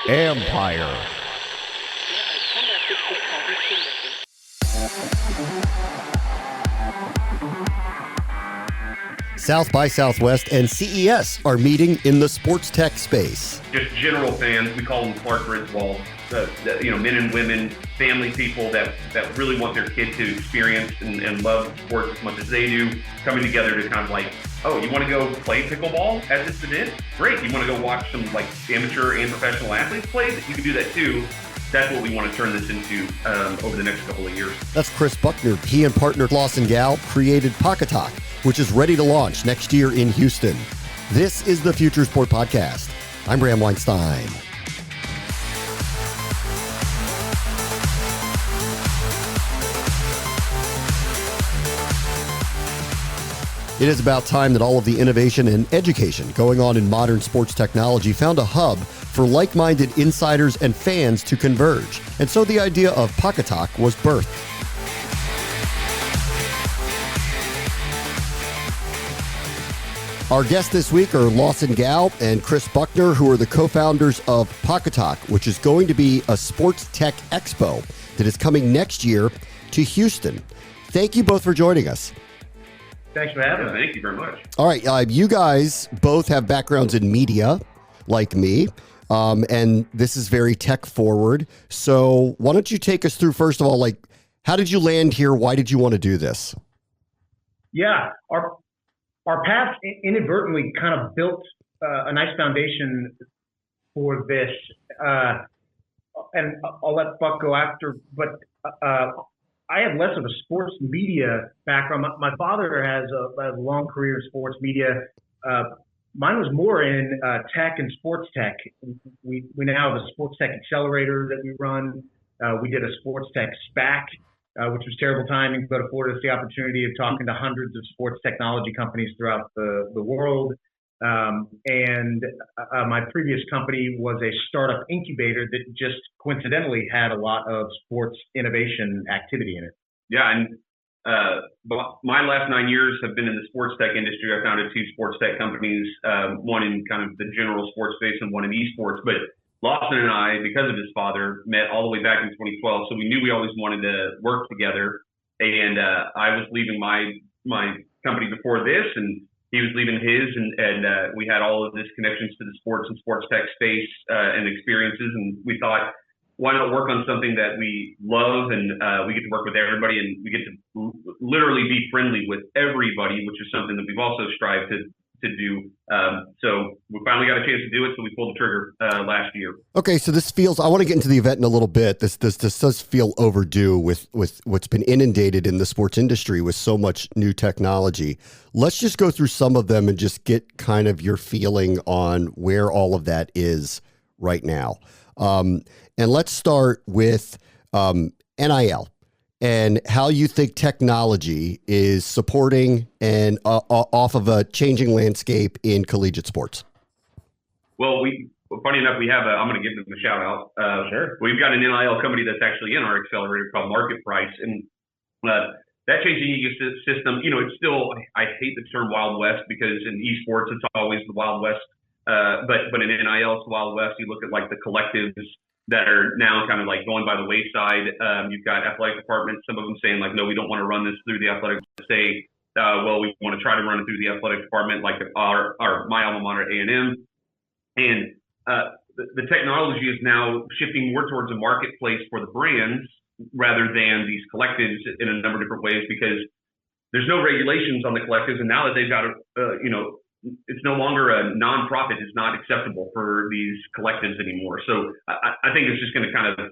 Empire. South by Southwest and CES are meeting in the sports tech space. Just general fans, we call them Clark Griswold, men and women, family people that really want their kid to experience and love sports as much as they do, coming together to kind of like, oh, you want to go play pickleball at this event? Great. You want to go watch some like amateur and professional athletes play? You can do that too. That's what we want to turn this into over the next couple of years. That's Chris Buckner. He and partner Lawson created Pokatok, which is ready to launch next year in Houston. This is the Future Sport Podcast. I'm Bram Weinstein. It is about time that all of the innovation and education going on in modern sports technology found a hub for like-minded insiders and fans to converge. And so the idea of Pokatok was birthed. Our guests this week are Lawson and Chris Buckner, who are the co-founders of Pokatok, which is going to be a sports tech expo that is coming next year to Houston. Thank you both for joining us. Thanks for having us. Thank you very much. All right. You guys both have backgrounds in media, like me, and this is very tech forward. So why don't you take us through, first of all, like, how did you land here? Why did you want to do this? Yeah, our path inadvertently kind of built a nice foundation for this. And I'll let Buck go after, but I have less of a sports media background. My father has a long career in sports media. Mine was more in tech and sports tech. We now have a sports tech accelerator that we run. We did a sports tech SPAC, which was terrible timing, but afforded us the opportunity of talking to hundreds of sports technology companies throughout the world. And my previous company was a startup incubator that just coincidentally had a lot of sports innovation activity in it. Yeah, and my last 9 years have been in the sports tech industry. I founded two sports tech companies, one in kind of the general sports space and one in esports. But Lawson and I, because of his father, met all the way back in 2012. So we knew we always wanted to work together. And I was leaving my company before this, and he was leaving his, and we had all of this connections to the sports and sports tech space and experiences. And we thought, why not work on something that we love and we get to work with everybody and we get to literally be friendly with everybody, which is something that we've also strived to do. So we finally got a chance to do it, so we pulled the trigger last year. Okay, so this feels, I want to get into the event in a little bit. This does feel overdue with what's been inundated in the sports industry with so much new technology. Let's just go through some of them and just get kind of your feeling on where all of that is right now. And let's start with NIL and how you think technology is supporting and off of a changing landscape in collegiate sports. Well, funny enough, we have I'm going to give them a shout out. Sure. We've got an NIL company that's actually in our accelerator called Market Price, and that changing ecosystem, it's still, I hate the term Wild West because in esports it's always the Wild West, but in NIL it's the Wild West. You look at like the collectives that are now kind of like going by the wayside. You've got athletic departments, some of them saying like, no, we don't want to run this through the athletic state. Well, we want to try to run it through the athletic department, like my alma mater, A&M. And the technology is now shifting more towards a marketplace for the brands rather than these collectives in a number of different ways, because there's no regulations on the collectives. And now that they've got it's no longer a nonprofit. It's not acceptable for these collectives anymore. So I think it's just going to kind of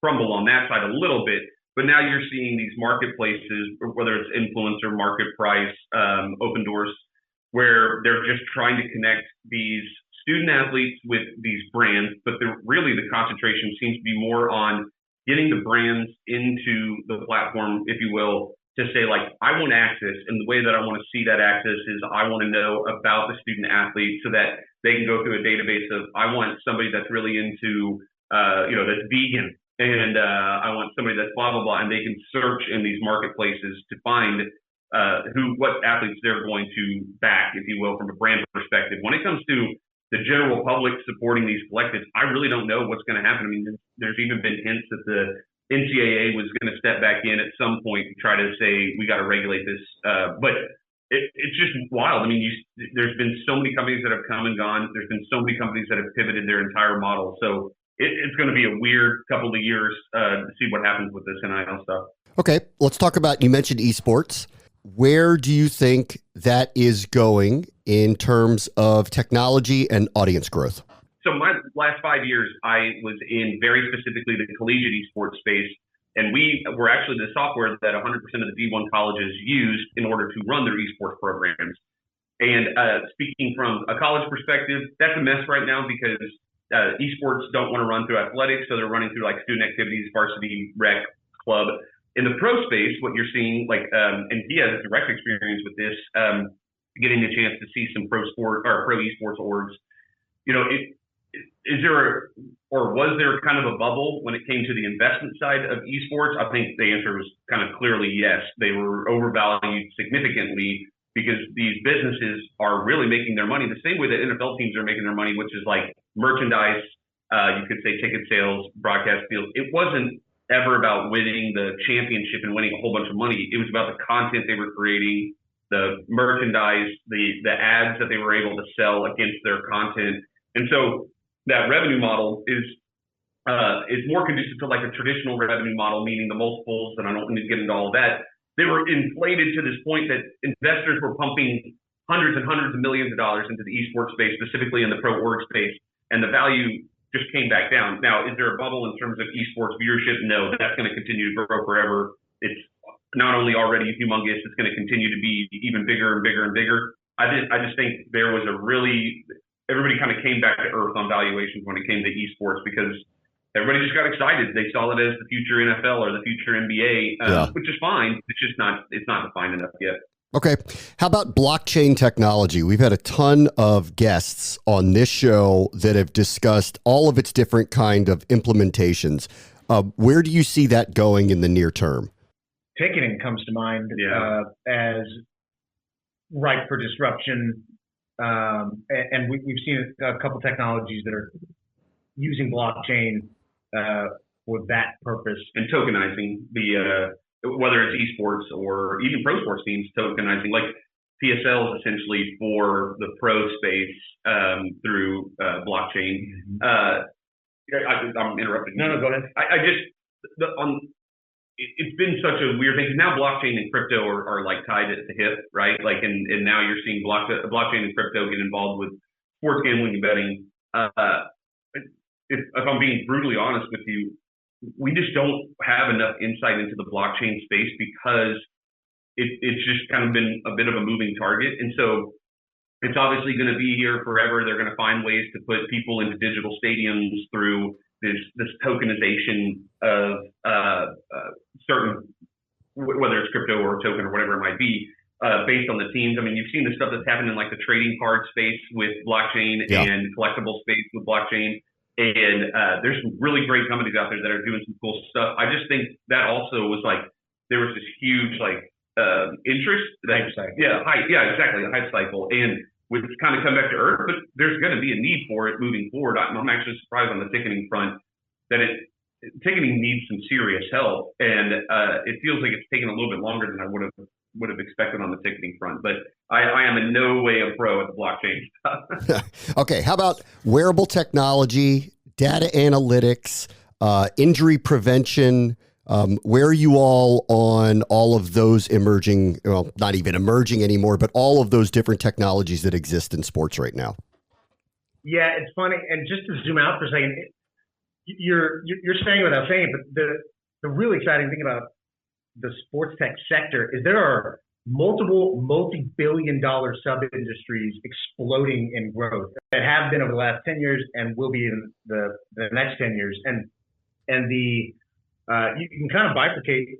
crumble on that side a little bit. But now you're seeing these marketplaces, whether it's influencer, Market Price, Open Doors, where they're just trying to connect these student athletes with these brands. But really the concentration seems to be more on getting the brands into the platform, if you will, to say like, I want access, and the way that I want to see that access is I want to know about the student athlete so that they can go through a database of, I want somebody that's really into, that's vegan, and I want somebody that's blah, blah, blah, and they can search in these marketplaces to find what athletes they're going to back, if you will, from a brand perspective. When it comes to the general public supporting these collectives, I really don't know what's going to happen. I mean, there's even been hints that the NCAA was going to step back in at some point to try to say we got to regulate this, but it's just wild. I mean, there's been so many companies that have come and gone. There's been so many companies that have pivoted their entire model. So it's going to be a weird couple of years to see what happens with this NIL stuff. Okay, let's talk about, you mentioned esports. Where do you think that is going in terms of technology and audience growth? So my last 5 years, I was in very specifically the collegiate esports space. And we were actually the software that 100% of the D1 colleges used in order to run their esports programs. And speaking from a college perspective, that's a mess right now because esports don't want to run through athletics, so they're running through like student activities, varsity, rec, club. In the pro space, what you're seeing, like, and he has direct experience with this, getting the chance to see some pro sport or pro esports orgs. You know, is there or was there kind of a bubble when it came to the investment side of esports? I think the answer was kind of clearly yes. They were overvalued significantly because these businesses are really making their money the same way that NFL teams are making their money, which is like merchandise, you could say ticket sales, broadcast deals. It wasn't ever about winning the championship and winning a whole bunch of money. It was about the content they were creating, the merchandise, the ads that they were able to sell against their content. And so that revenue model is more conducive to like a traditional revenue model, meaning the multiples, and I don't need to get into all of that. They were inflated to this point that investors were pumping hundreds and hundreds of millions of dollars into the esports space, specifically in the pro org space, and the value just came back down. Now, is there a bubble in terms of esports viewership? No, that's going to continue to grow forever. It's not only already humongous, it's going to continue to be even bigger and bigger and bigger. I just think there was everybody kind of came back to earth on valuations when it came to esports because everybody just got excited. They saw it as the future NFL or the future NBA, which is fine. It's not defined enough yet. Okay. How about blockchain technology? We've had a ton of guests on this show that have discussed all of its different kind of implementations. Where do you see that going in the near term? Ticketing comes to mind as ripe for disruption. And we've seen a couple technologies that are using blockchain for that purpose. And tokenizing whether it's esports or even pro sports teams, tokenizing, like PSL is essentially for the pro space through blockchain. I'm interrupting. No, go ahead. It's been such a weird thing because now blockchain and crypto are like tied at the hip, right? Like, and now you're seeing blockchain and crypto get involved with sports gambling and betting. If I'm being brutally honest with you, we just don't have enough insight into the blockchain space because it's just kind of been a bit of a moving target. And so it's obviously going to be here forever. They're going to find ways to put people into digital stadiums through this tokenization of certain, whether it's crypto or a token or whatever it might be, based on the teams. I mean, you've seen the stuff that's happened in like the trading card space with blockchain and collectible space with blockchain. And there's some really great companies out there that are doing some cool stuff. I just think that also was like, there was this huge like interest. Hype cycle. Exactly, a hype cycle. And it's kind of come back to earth, but there's going to be a need for it moving forward. I'm actually surprised on the ticketing front that ticketing needs some serious help. And it feels like it's taken a little bit longer than I would have expected on the ticketing front, but I am in no way a pro at the blockchain stuff. Okay. How about wearable technology, data analytics, injury prevention? Where are you all on all of those emerging, well, not even emerging anymore, but all of those different technologies that exist in sports right now? Yeah, it's funny. And just to zoom out for a second, you're saying without saying, but the really exciting thing about the sports tech sector is there are multiple multi-billion-dollar sub-industries exploding in growth that have been over the last 10 years and will be in the next 10 years. And you can kind of bifurcate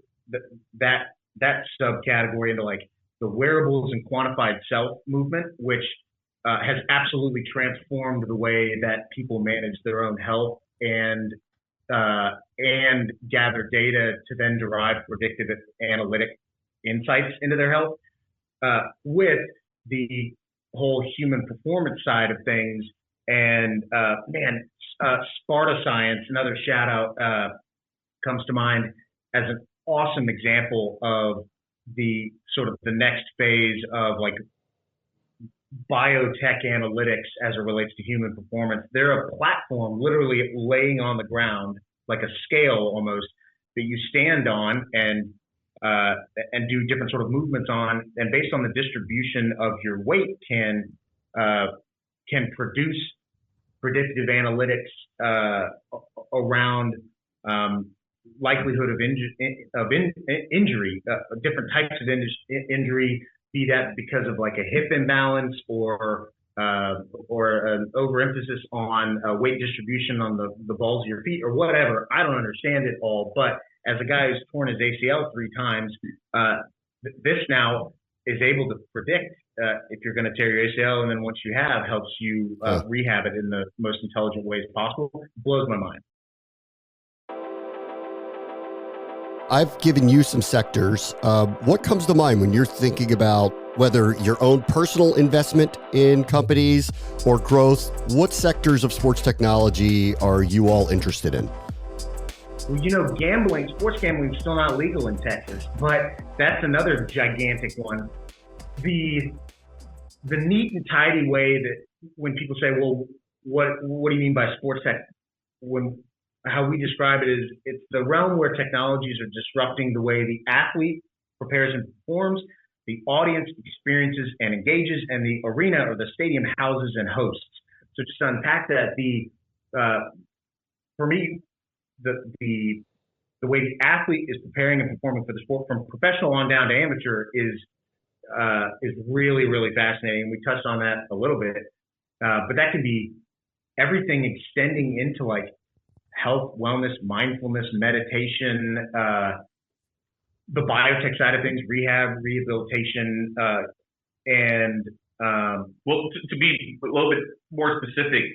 that subcategory into like the wearables and quantified self movement, which has absolutely transformed the way that people manage their own health and gather data to then derive predictive analytic insights into their health. With the whole human performance side of things, And Sparta Science, another shout out, comes to mind as an awesome example of the sort of the next phase of like biotech analytics as it relates to human performance. They're a platform literally laying on the ground, like a scale almost, that you stand on and do different sort of movements on, and based on the distribution of your weight can produce predictive analytics around likelihood of injury, different types of injury, be that because of like a hip imbalance or an overemphasis on weight distribution on the balls of your feet or whatever. I don't understand it all, but as a guy who's torn his ACL 3 times, this now is able to predict if you're going to tear your ACL, and then once you have, helps you rehab it in the most intelligent ways possible. It blows my mind. I've given you some sectors. What comes to mind when you're thinking about whether your own personal investment in companies or growth? What sectors of sports technology are you all interested in? Well, you know, sports gambling is still not legal in Texas, but that's another gigantic one. The neat and tidy way that when people say, well, what do you mean by sports tech? How we describe it is it's the realm where technologies are disrupting the way the athlete prepares and performs, the audience experiences and engages, and the arena or the stadium houses and hosts. So just to unpack that, for me, the way the athlete is preparing and performing for the sport from professional on down to amateur is really, really fascinating. We touched on that a little bit, but that can be everything extending into like health, wellness, mindfulness, meditation, the biotech side of things, rehab, rehabilitation, and well, to be a little bit more specific,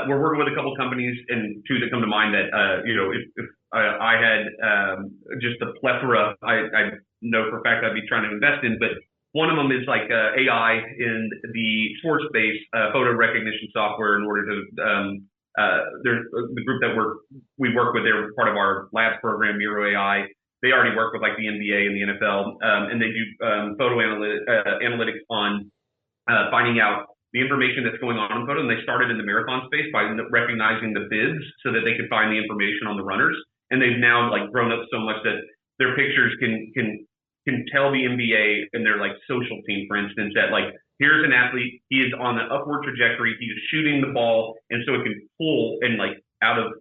we're working with a couple companies, and 2 that come to mind that if I had just a plethora, I know for a fact I'd be trying to invest in, but one of them is like AI in the sports space, photo recognition software in order to there's the group that we work with. They're part of our labs program, Miro AI. They already work with like the NBA and the NFL, and they do photo analytics on finding out the information that's going on in photo. And they started in the marathon space by recognizing the bibs so that they could find the information on the runners. And they've now like grown up so much that their pictures can tell the NBA and their like social team, for instance, that like, here's an athlete, he is on an upward trajectory, he is shooting the ball, and so it can pull, and like out of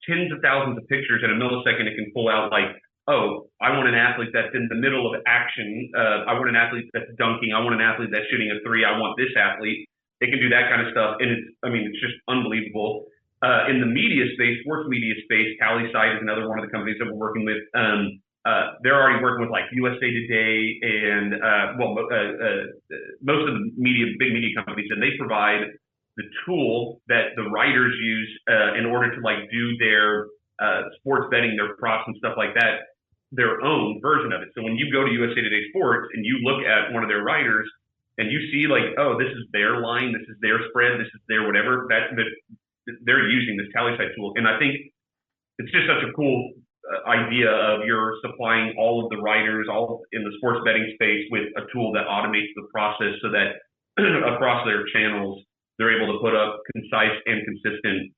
tens of thousands of pictures in a millisecond, it can pull out like, oh, I want an athlete that's in the middle of action, I want an athlete that's dunking, I want an athlete that's shooting a 3, I want this athlete. It can do that kind of stuff, and it's just unbelievable. In the media space, sports media space, Tally Site is another one of the companies that we're working with. They're already working with like USA Today and most of the big media companies, and they provide the tool that the writers use in order to like do their sports betting, their props and stuff like that, their own version of it. So when you go to USA Today Sports and you look at one of their writers and you see like, oh, this is their line, this is their spread, this is their whatever, that they're using this Tally Site tool. And I think it's just such a cool idea of you're supplying all of the writers all in the sports betting space with a tool that automates the process so that across their channels they're able to put up concise and consistent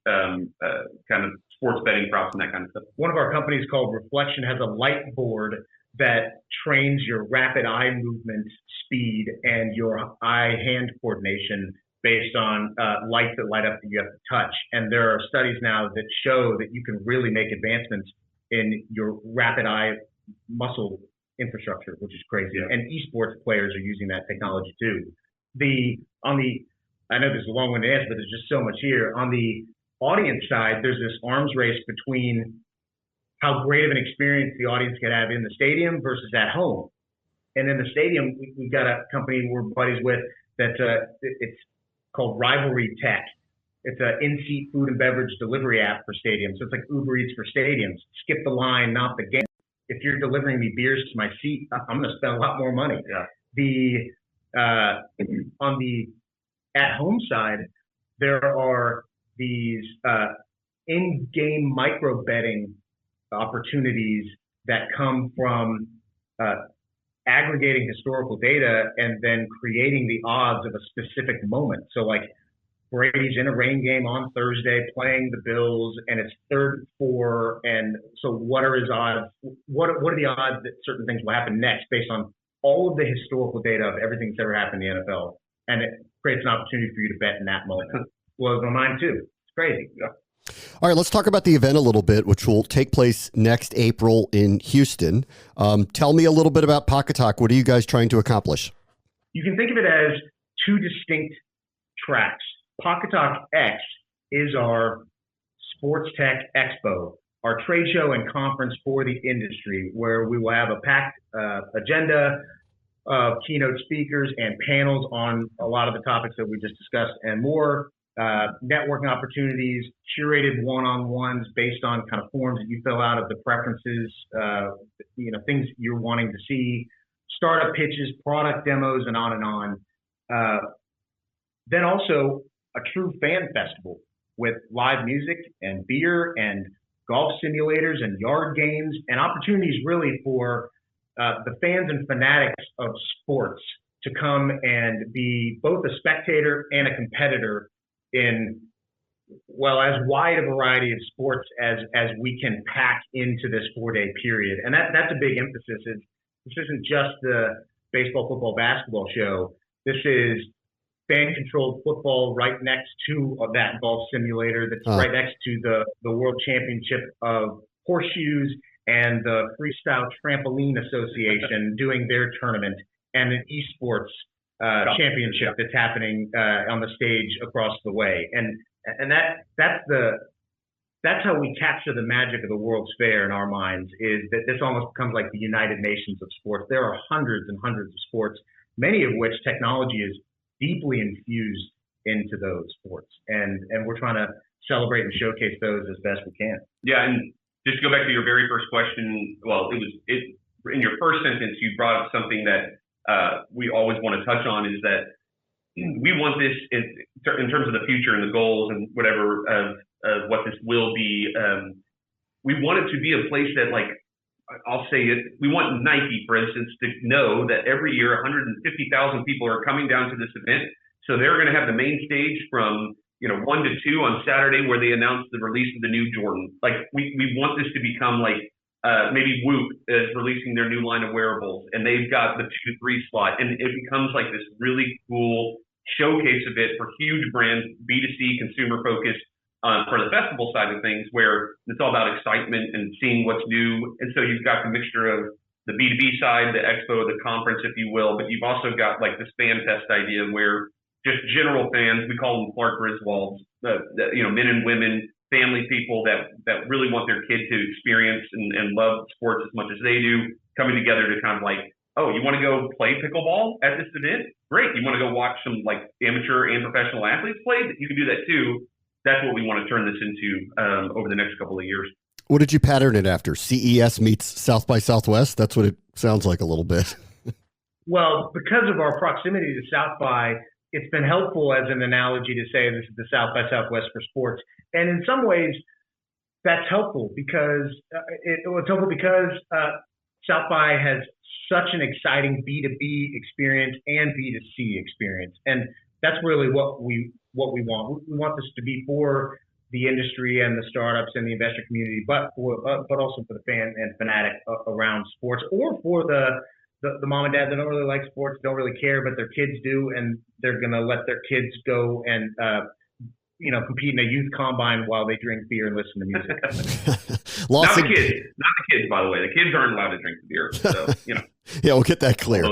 kind of sports betting props and that kind of stuff. One of our companies called Reflection has a light board that trains your rapid eye movement speed and your eye-hand coordination based on lights that light up that you have to touch. And there are studies now that show that you can really make advancements in your rapid eye muscle infrastructure, which is crazy. Yeah. And esports players are using that technology too. I know this is a long-winded answer, but there's just so much here. On the audience side, there's this arms race between how great of an experience the audience can have in the stadium versus at home. And in the stadium, we've got a company we're buddies with that it's called Rivalry Tech. It's an in-seat food and beverage delivery app for stadiums. So it's like Uber Eats for stadiums. Skip the line, not the game. If you're delivering me beers to my seat, I'm going to spend a lot more money. Yeah. On the at-home side, there are these in-game micro betting opportunities that come from aggregating historical data and then creating the odds of a specific moment. So like Brady's in a rain game on Thursday playing the Bills and it's 3rd and 4. And so what are his odds? What are the odds that certain things will happen next based on all of the historical data of everything that's ever happened in the NFL? And it creates an opportunity for you to bet in that moment. Blows my mind too. It's crazy. Yeah. All right, let's talk about the event a little bit, which will take place next April in Houston. Tell me a little bit about Pokatok. What are you guys trying to accomplish? You can think of it as 2 distinct tracks. Pokatok X is our sports tech expo, our trade show and conference for the industry, where we will have a packed agenda of keynote speakers and panels on a lot of the topics that we just discussed and more. Networking opportunities, curated one-on-ones based on kind of forms that you fill out of the preferences, things you're wanting to see, startup pitches, product demos, and on and on. Then also a true fan festival with live music and beer and golf simulators and yard games and opportunities really for the fans and fanatics of sports to come and be both a spectator and a competitor in, well, as wide a variety of sports as we can pack into this 4-day period. And that's a big emphasis. This isn't just the baseball, football, basketball show. This is fan-controlled football right next to that golf simulator that's right next to the World Championship of Horseshoes and the Freestyle Trampoline Association doing their tournament and an esports championship that's happening on the stage across the way, and that's how we capture the magic of the World's Fair in our minds. Is that this almost becomes like the United Nations of sports. There are hundreds and hundreds of sports, many of which technology is deeply infused into those sports, and we're trying to celebrate and showcase those as best we can. Yeah, and just to go back to your very first question. Well, in your first sentence, you brought up something that we always want to touch on, is that we want this in terms of the future and the goals and whatever of what this will be. We want it to be a place that, like, I'll say it, we want Nike, for instance, to know that every year 150,000 people are coming down to this event. So they're going to have the main stage from 1 to 2 on Saturday, where they announce the release of the new Jordan. Like, we want this to become like maybe Whoop is releasing their new line of wearables, and they've got the 2-3 slot, and it becomes like this really cool showcase of it for huge brands, B2C, consumer focused, for the festival side of things, where it's all about excitement and seeing what's new. And so you've got the mixture of the B2B side, the expo, the conference, if you will, but you've also got like this fan fest idea where just general fans, we call them Clark Griswolds, men and women, family people that really want their kid to experience and love sports as much as they do, coming together to kind of like, oh, you want to go play pickleball at this event? Great. You want to go watch some like amateur and professional athletes play? You can do that too. That's what we want to turn this into over the next couple of years. What did you pattern it after? CES meets South by Southwest? That's what it sounds like a little bit. Well, because of our proximity to South by, it's been helpful as an analogy to say this is the South by Southwest for sports. And in some ways, that's helpful because South by has such an exciting B2B experience and B2C experience. And that's really what we want. We want this to be for the industry and the startups and the investor community, but also for the fan and fanatic around sports, or for the mom and dad that don't really like sports, don't really care, but their kids do, and they're going to let their kids go and compete in a youth combine while they drink beer and listen to music. Lawson, not the kids, by the way. The kids aren't allowed to drink the beer. So, Yeah, we'll get that clear.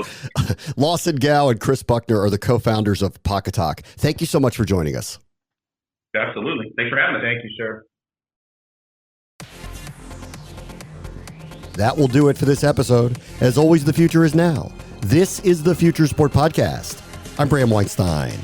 Lawson Gow and Chris Buckner are the co-founders of Pokatok. Thank you so much for joining us. Absolutely. Thanks for having us. Thank you, sir. That will do it for this episode. As always, the future is now. This is the Future Sport Podcast. I'm Bram Weinstein.